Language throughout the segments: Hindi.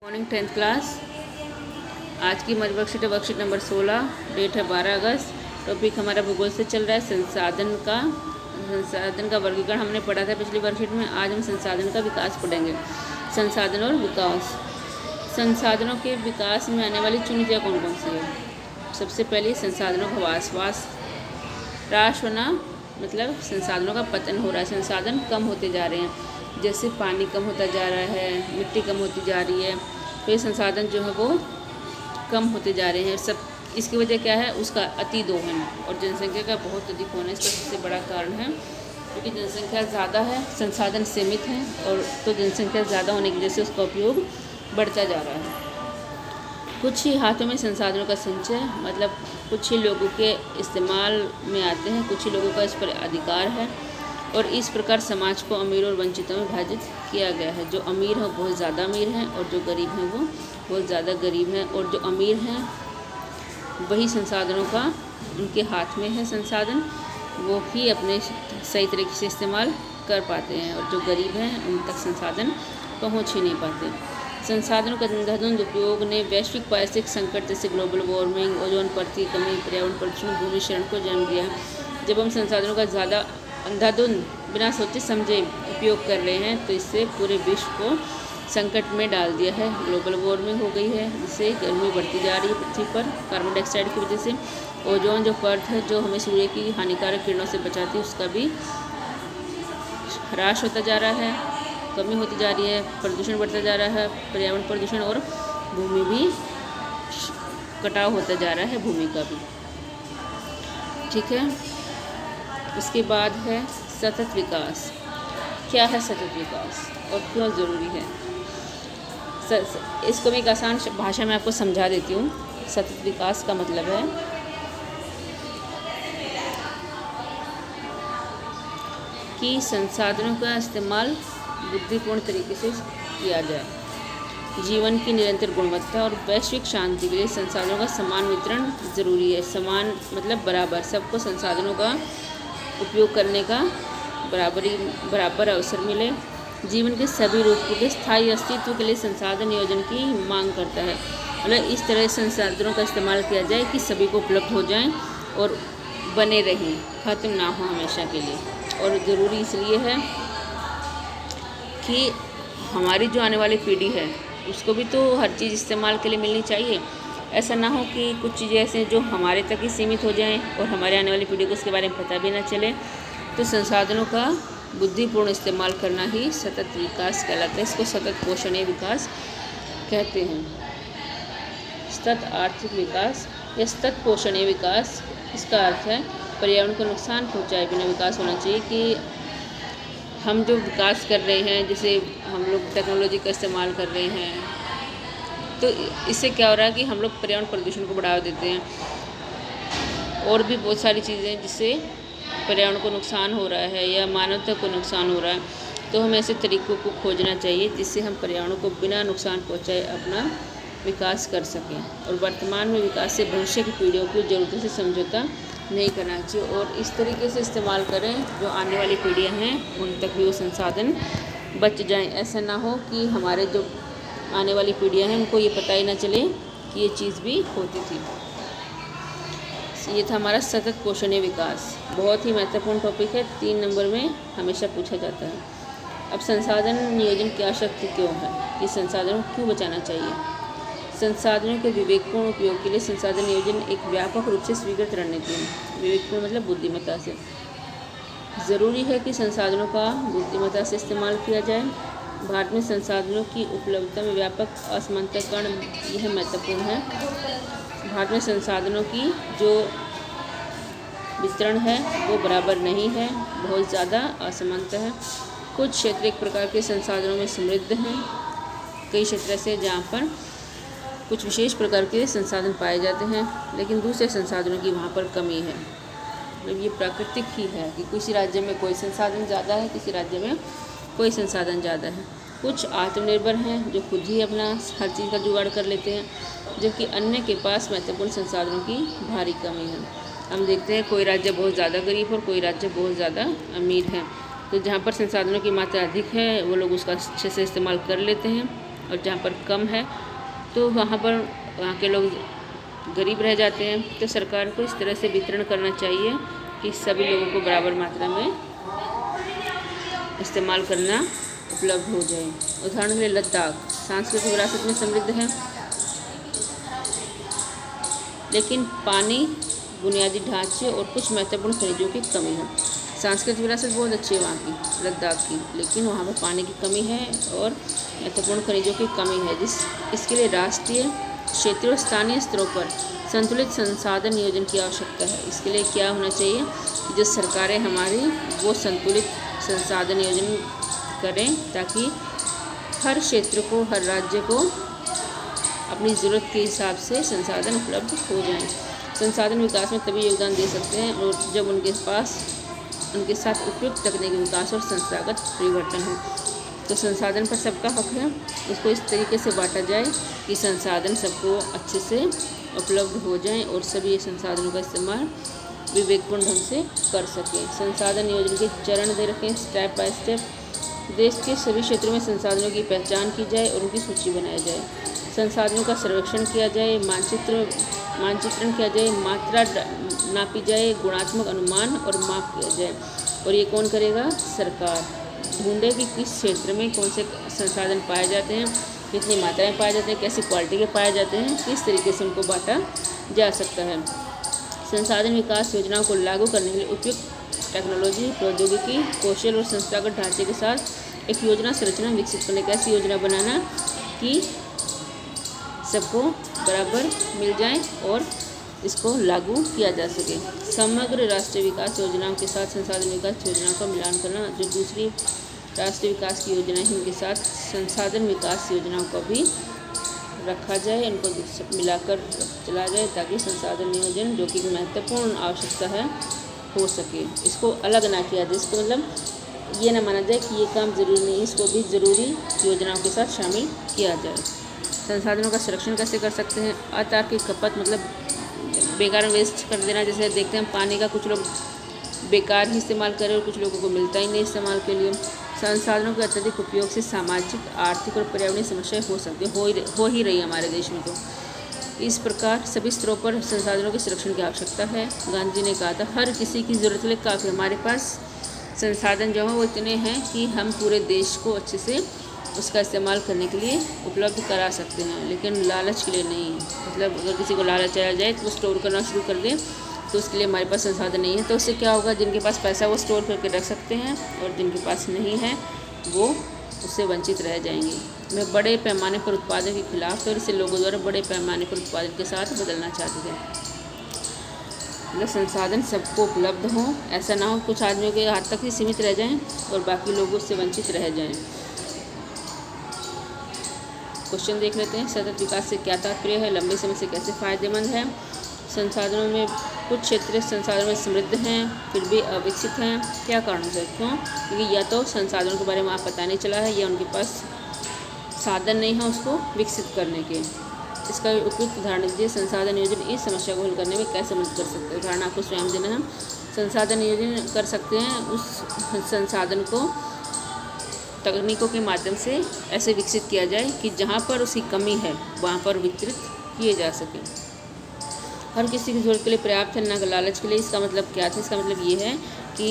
Morning 10th class. आज की हमारी वर्कशीट नंबर 16। डेट है 12 अगस्त। टॉपिक हमारा भूगोल से चल रहा है संसाधन का वर्गीकरण हमने पढ़ा था पिछली वर्कशीट में। आज हम संसाधन का विकास पढ़ेंगे। संसाधन और विकास। संसाधनों के विकास में आने वाली चुनौतियाँ कौन कौन सी है? सबसे पहले संसाधनों का ह्रास होना, मतलब संसाधनों का पतन हो रहा है, संसाधन कम होते जा रहे हैं। जैसे पानी कम होता जा रहा है, मिट्टी कम होती जा रही है, तो ये संसाधन जो है वो कम होते जा रहे हैं। सब इसकी वजह क्या है? उसका अति दोहन और जनसंख्या का बहुत अधिक होना इसका सबसे बड़ा कारण है। क्योंकि जनसंख्या ज़्यादा है, संसाधन सीमित हैं, और तो जनसंख्या ज़्यादा होने की वजह से उसका उपयोग बढ़ता जा रहा है। कुछ ही हाथों में संसाधनों का संचय, मतलब कुछ ही लोगों के इस्तेमाल में आते हैं, कुछ ही लोगों का इस पर अधिकार है, और इस प्रकार समाज को अमीर और वंचितों में विभाजित किया गया है। जो अमीर हैं बहुत ज़्यादा अमीर हैं, और जो गरीब हैं वो बहुत ज़्यादा गरीब हैं। और जो अमीर हैं वही संसाधनों का उनके हाथ में है, संसाधन वो ही अपने सही तरीके से इस्तेमाल कर पाते हैं, और जो गरीब हैं उन तक संसाधन पहुंच ही नहीं पाते। संसाधनों का अंधाधुंध उपयोग ने वैश्विक पारिस्थितिक संकट जैसे ग्लोबल वार्मिंग, ओजोन परत की कमी, पर्यावरण प्रदूषण, भूमि क्षरण को जन्म दिया है। जब हम संसाधनों का ज़्यादा अंधाधुंध बिना सोचे समझे उपयोग कर रहे हैं तो इससे पूरे विश्व को संकट में डाल दिया है। ग्लोबल वार्मिंग हो गई है, जिससे गर्मी बढ़ती जा रही है पृथ्वी पर कार्बन डाइऑक्साइड की वजह से। ओजोन जो परत है जो हमें सूर्य की हानिकारक किरणों से बचाती है, उसका भी ह्रास होता जा रहा है, कमी होती जा रही है। प्रदूषण बढ़ता जा रहा है, पर्यावरण प्रदूषण, और भूमि भी कटाव होता जा रहा है, भूमि का भी। ठीक है, उसके बाद है सतत विकास। क्या है सतत विकास और क्यों ज़रूरी है? इसको मैं एक आसान भाषा में आपको समझा देती हूँ। सतत विकास का मतलब है कि संसाधनों का इस्तेमाल बुद्धिपूर्ण तरीके से किया जाए। जीवन की निरंतर गुणवत्ता और वैश्विक शांति के लिए संसाधनों का समान वितरण ज़रूरी है। समान मतलब बराबर, सबको संसाधनों का उपयोग करने का बराबर अवसर मिले। जीवन के सभी रूपों के स्थायी अस्तित्व के लिए संसाधन नियोजन की मांग करता है। मतलब इस तरह संसाधनों का इस्तेमाल किया जाए कि सभी को उपलब्ध हो जाएं और बने रहें, ख़त्म ना हो हमेशा के लिए। और ज़रूरी इसलिए है कि हमारी जो आने वाली पीढ़ी है उसको भी तो हर चीज़ इस्तेमाल के लिए मिलनी चाहिए। ऐसा ना हो कि कुछ चीज़ें ऐसे जो हमारे तक ही सीमित हो जाएं और हमारे आने वाली पीढ़ी को उसके बारे में पता भी ना चले। तो संसाधनों का बुद्धिपूर्ण इस्तेमाल करना ही सतत विकास कहलाता है। इसको सतत पोषणीय विकास कहते हैं। सतत आर्थिक विकास या सतत पोषणीय विकास, इसका अर्थ है पर्यावरण को नुकसान पहुंचाए बिना विकास होना चाहिए। कि हम जो विकास कर रहे हैं, जैसे हम लोग टेक्नोलॉजी का इस्तेमाल कर रहे हैं, तो इससे क्या हो रहा है कि हम लोग पर्यावरण प्रदूषण को बढ़ावा देते हैं। और भी बहुत सारी चीज़ें जिससे पर्यावरण को नुकसान हो रहा है या मानवता को नुकसान हो रहा है। तो हमें ऐसे तरीक़ों को खोजना चाहिए जिससे हम पर्यावरण को बिना नुकसान पहुँचाए अपना विकास कर सकें। और वर्तमान में विकास से भविष्य की पीढ़ियों की ज़रूरतों से समझौता नहीं करना चाहिए, और इस तरीके से इस्तेमाल करें जो आने वाली पीढ़ियाँ हैं उन तक भी वो संसाधन बच जाएं। ऐसा ना हो कि हमारे जो आने वाली पीढ़ियाँ हैं उनको ये पता ही ना चले कि ये चीज़ भी होती थी। ये था हमारा सतत पोषणीय विकास। बहुत ही महत्वपूर्ण टॉपिक है, 3 नंबर में हमेशा पूछा जाता है। अब संसाधन नियोजन की आवश्यकता क्यों है? कि संसाधनों को क्यों बचाना चाहिए? संसाधनों के विवेकपूर्ण उपयोग के लिए संसाधन नियोजन एक व्यापक रूप से स्वीकृत रणनीति है। विवेकपूर्ण मतलब बुद्धिमत्ता से। ज़रूरी है कि संसाधनों का बुद्धिमत्ता से इस्तेमाल किया जाए। भारत में संसाधनों की उपलब्धता में व्यापक असमानता के कारण यह महत्वपूर्ण है। भारत में संसाधनों की जो वितरण है वो बराबर नहीं है, बहुत ज़्यादा असमानता है। कुछ क्षेत्र एक प्रकार के संसाधनों में समृद्ध हैं, कई क्षेत्र ऐसे जहाँ पर कुछ विशेष प्रकार के संसाधन पाए जाते हैं, लेकिन दूसरे संसाधनों की वहाँ पर कमी है। मतलब ये प्राकृतिक ही है कि किसी राज्य में कोई संसाधन ज़्यादा है, किसी राज्य में कोई संसाधन ज़्यादा है। कुछ आत्मनिर्भर हैं जो खुद ही अपना हर चीज़ का जुगाड़ कर लेते हैं, जबकि अन्य के पास महत्वपूर्ण संसाधनों की भारी कमी है। हम देखते हैं कोई राज्य बहुत ज़्यादा गरीब और कोई राज्य बहुत ज़्यादा अमीर है। तो जहाँ पर संसाधनों की मात्रा अधिक है वो लोग उसका अच्छे से इस्तेमाल कर लेते हैं, और जहाँ पर कम है तो वहाँ के लोग गरीब रह जाते हैं। तो सरकार को इस तरह से वितरण करना चाहिए कि सभी लोगों को बराबर मात्रा में इस्तेमाल करना उपलब्ध हो जाए। उदाहरण के लिए लद्दाख सांस्कृतिक विरासत में समृद्ध है, लेकिन पानी, बुनियादी ढांचे और कुछ महत्वपूर्ण खनिजों की कमी है। सांस्कृतिक विरासत बहुत अच्छी है वहाँ की, लद्दाख की, लेकिन वहाँ पर पानी की कमी है और महत्वपूर्ण खनिजों की कमी है। इसके लिए राष्ट्रीय, क्षेत्रीय और स्थानीय स्तरों पर संतुलित संसाधन नियोजन की आवश्यकता है। इसके लिए क्या होना चाहिए कि जो सरकारें हमारी वो संतुलित संसाधन नियोजन करें, ताकि हर क्षेत्र को, हर राज्य को अपनी ज़रूरत के हिसाब से संसाधन उपलब्ध हो जाएं। संसाधन विकास में तभी योगदान दे सकते हैं और जब उनके साथ उपयुक्त तकनीकी विकास और संस्थागत परिवर्तन हो। तो संसाधन पर सबका हक है, उसको इस तरीके से बांटा जाए कि संसाधन सबको अच्छे से उपलब्ध हो जाएं और सभी ये संसाधनों का इस्तेमाल विवेकपूर्ण ढंग से कर सकें। संसाधन नियोजन के चरण दे रखें, स्टेप बाय स्टेप। देश के सभी क्षेत्रों में संसाधनों की पहचान की जाए और उनकी सूची बनाई जाए। संसाधनों का सर्वेक्षण किया जाए, मानचित्रण किया जाए, मात्रा नापी जाए, गुणात्मक अनुमान और माप किया जाए। और ये कौन करेगा? सरकार। ढूंढे कि किस क्षेत्र में कौन से संसाधन पाए जाते हैं, कितनी मात्रा में पाए जाते हैं, कैसी क्वालिटी के पाए जाते हैं, किस तरीके से उनको बांटा जा सकता है। संसाधन विकास योजनाओं को लागू करने के लिए उपयुक्त टेक्नोलॉजी, प्रौद्योगिकी, कौशल और संस्थागत ढांचे के साथ एक योजना संरचना विकसित करने की ऐसी योजना बनाना कि सबको बराबर मिल जाए और इसको लागू किया जा सके। समग्र राष्ट्रीय विकास योजनाओं के साथ संसाधन विकास योजनाओं का मिलान करना, जो दूसरी राष्ट्रीय विकास की योजना है उनके साथ संसाधन विकास योजनाओं को भी रखा जाए, उनको मिलाकर चला जाए, ताकि संसाधन नियोजन जो कि महत्वपूर्ण आवश्यकता है हो सके। इसको अलग ना किया जाए, इसको मतलब ये ना माना जाए कि ये काम ज़रूरी नहीं है, इसको भी ज़रूरी योजनाओं के साथ शामिल किया जाए। संसाधनों का संरक्षण कैसे कर सकते हैं? अतार्किक खपत, मतलब बेकार वेस्ट कर देना। जैसे देखते हैं पानी का कुछ लोग बेकार ही इस्तेमाल करें और कुछ लोगों को मिलता ही नहीं इस्तेमाल के लिए। संसाधनों के अत्यधिक उपयोग से सामाजिक, आर्थिक और पर्यावरणीय समस्याएं हो सकती हो ही रही है हमारे देश में। तो इस प्रकार सभी स्तरों पर संसाधनों के संरक्षण की आवश्यकता है। गांधी ने कहा था हर किसी की ज़रूरत के लिए काफ़ी, हमारे पास संसाधन जो है वो इतने हैं कि हम पूरे देश को अच्छे से उसका इस्तेमाल करने के लिए उपलब्ध करा सकते हैं, लेकिन लालच के लिए नहीं। मतलब अगर किसी को लालच आया जाए तो वो स्टोर करना शुरू कर दे, तो उसके लिए हमारे पास संसाधन नहीं है। तो उससे क्या होगा? जिनके पास पैसा वो स्टोर करके रख सकते हैं और जिनके पास नहीं है वो उससे वंचित रह जाएंगे। मैं बड़े पैमाने पर उत्पादन के खिलाफ, और इसे लोगों द्वारा बड़े पैमाने पर उत्पादन के साथ बदलना चाहते थे। मतलब संसाधन सबको उपलब्ध हों, ऐसा ना हो कुछ आदमियों के हाथ तक ही सीमित रह जाएं और बाकी लोग उससे वंचित रह जाएं। क्वेश्चन देख लेते हैं। सतत विकास से क्या तात्पर्य है? लंबे समय से कैसे फ़ायदेमंद है? संसाधनों में कुछ क्षेत्र संसाधनों में समृद्ध हैं फिर भी अविकसित हैं, क्या कारणों से? क्यों? क्योंकि या तो संसाधनों के बारे में आप पता नहीं चला है, या उनके पास साधन नहीं है उसको विकसित करने के। इसका उपयुक्त उदाहरण दीजिए। संसाधन नियोजन इस समस्या को हल करने में कैसे मदद कर सकते हैं? उदाहरण आपको स्वयं देना है। संसाधन नियोजन कर सकते हैं उस संसाधन को तकनीकों के माध्यम से ऐसे विकसित किया जाए कि जहाँ पर उसकी कमी है वहाँ पर वितरित किए जा सके। हर किसी की ज़रूरत के लिए पर्याप्त है, ना लालच के लिए। इसका मतलब क्या था? इसका मतलब ये है कि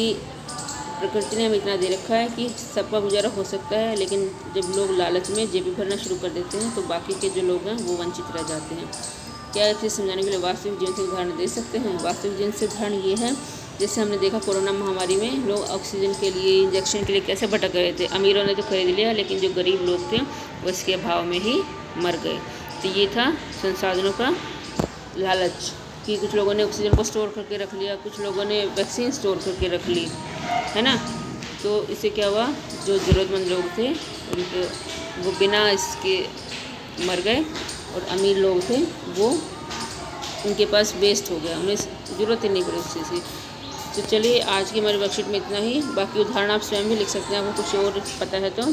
प्रकृति ने हमें इतना दे रखा है कि सबका गुजारा हो सकता है, लेकिन जब लोग लालच में जेबी भरना शुरू कर देते हैं तो बाकी के जो लोग हैं वो वंचित रह जाते हैं। क्या चीज़ समझाने के लिए वास्तविक जीवन से उदाहरण दे सकते हैं? वास्तविक जीवन से उदाहरण ये है, जैसे हमने देखा कोरोना महामारी में लोग ऑक्सीजन के लिए, इंजेक्शन के लिए कैसे भटक रहे थे। अमीरों ने तो खरीद लिया, लेकिन जो गरीब लोग थे वो इसके अभाव में ही मर गए। तो ये था संसाधनों का लालच, कि कुछ लोगों ने ऑक्सीजन को स्टोर करके रख लिया, कुछ लोगों ने वैक्सीन स्टोर करके रख ली, है ना। तो इससे क्या हुआ? जो ज़रूरतमंद लोग थे उनके वो बिना इसके मर गए, और अमीर लोग थे वो उनके पास वेस्ट हो गया, उन्हें ज़रूरत ही नहीं पड़ी उस चीज़ की। तो चलिए आज की हमारी वर्कशीट में इतना ही। बाकी उदाहरण आप स्वयं भी लिख सकते हैं, आपको कुछ और पता है तो।